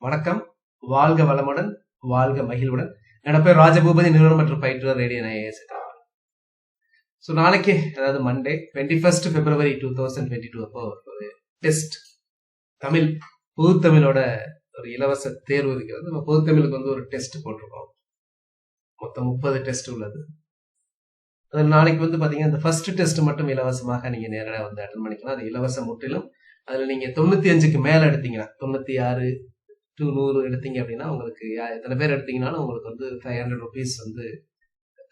வணக்கம், வாழ்க வளமுடன், வாழ்க மகிழ்வுடன். என்னோட பேர் ராஜபூபதி, நிறுவனம் மற்றும் பயிற்றுவர் ரேடியன் ஐஏஎஸ். ஸோ நாளைக்கு, அதாவது மண்டே 21 February 2022 அப்போ ஒரு டெஸ்ட் தமிழ், பொதுத்தமிழோட ஒரு இலவச தேர்வு இருக்கிறது. நம்ம பொதுத்தமிழுக்கு வந்து ஒரு டெஸ்ட் போட்டிருக்கோம். மொத்தம் 30 டெஸ்ட் உள்ளது. அதில் நாளைக்கு வந்து பார்த்தீங்கன்னா இந்த ஃபர்ஸ்ட் டெஸ்ட் மட்டும் இலவசமாக நீங்கள் நேரடியாக வந்து அட்டன் பண்ணிக்கலாம். அது இலவசம் முற்றிலும். அதில் நீங்கள் 95க்கு மேலே எடுத்தீங்கன்னா, 96 to 100 எடுத்தீங்க அப்படின்னா உங்களுக்கு எத்தனை பேர் எடுத்தீங்கன்னாலும் உங்களுக்கு வந்து 500 rupees வந்து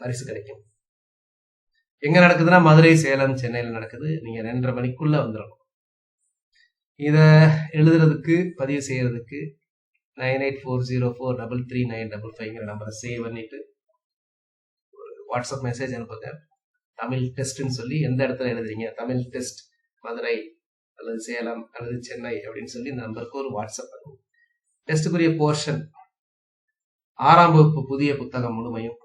பரிசு கிடைக்கும். எங்க நடக்குதுன்னா மதுரை, சேலம், சென்னையில் நடக்குது. நீங்க 2:30 மணிக்குள்ள வந்துடணும். இத எழுதுறதுக்கு, பதிவு செய்யறதுக்கு 9840433955 நம்பரை சேவ் பண்ணிட்டு வாட்ஸ்அப் மெசேஜ் அனுப்புங்க. தமிழ் டெஸ்ட்னு சொல்லி எந்த இடத்துல எழுதுறீங்க, தமிழ் டெஸ்ட் மதுரை அல்லது சேலம் அல்லது சென்னை அப்படின்னு சொல்லி இந்த நம்பருக்கு ஒரு வாட்ஸ்அப் அனுப்புங்க. டெஸ்டுக்குரிய போர்ஷன் 6ஆம் வகுப்பு புதிய புத்தகம் முழுமையும்,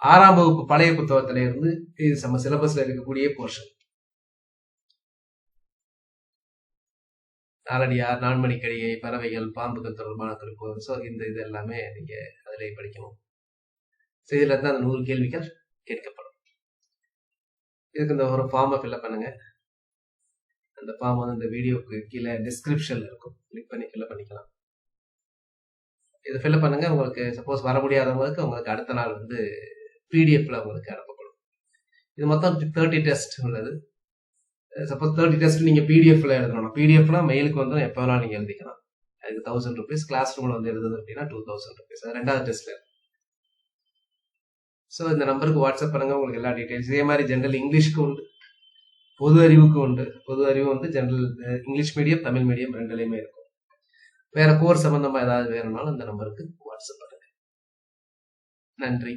6ஆம் வகுப்பு பழைய புத்தகத்தில இருந்து இது நம்ம சிலபஸ்ல இருக்கக்கூடிய போர்ஷன். நாலடியார், நான்மணிக்கடிகை, பறவைகள், பாம்புகள் தொடர்பான குறிப்புகள். ஸோ இது எல்லாமே நீங்க அதிலே படிக்கணும். இதுல இருந்து அந்த 100 கேள்விகள் கேட்கப்படும். இதுக்கு இந்த ஒரு ஃபார்மை ஃபில்அப் பண்ணுங்க. அந்த ஃபார்ம் வந்து இந்த வீடியோக்கு கீழே டிஸ்கிரிப்ஷன்ல இருக்கும், கிளிக் பண்ணி ஃபில்அப் பண்ணிக்கலாம். இதை ஃபில்அப் பண்ணுங்க. உங்களுக்கு சப்போஸ் வர முடியாதவங்களுக்கு உங்களுக்கு அடுத்த நாள் வந்து பிடிஎஃப்ல உங்களுக்கு அனுப்பப்படும். இது மொத்தம் 30 டெஸ்ட் உள்ளது. சப்போஸ் 30 டெஸ்ட் நீங்க பிடிஎஃப்ல எழுதணும். பிடிஎஃப்னா மெயிலுக்கு வந்து எப்போ வேணாலும் நீங்க எழுதிக்கலாம். அதுக்கு 1000 rupees. கிளாஸ் ரூம்ல வந்து எழுதுது அப்படின்னா 2000 rupees. அது 2வது டெஸ்ட்ல. ஸோ இந்த நம்பருக்கு வாட்ஸ்அப் பண்ணுங்க. உங்களுக்கு எல்லா டீடைல்ஸ். இதே மாதிரி ஜென்ரல் இங்கிலீஷ்க்கு உண்டு, பொது அறிவுக்கு உண்டு. பொது அறிவு வந்து general English medium, Tamil medium ரெண்டுலையுமே இருக்கும். வேற கோர்ஸ் சம்பந்தமா ஏதாவது வேணும்னாலும் இந்த நம்பருக்கு வாட்ஸ்அப் பண்ணுங்க. நன்றி.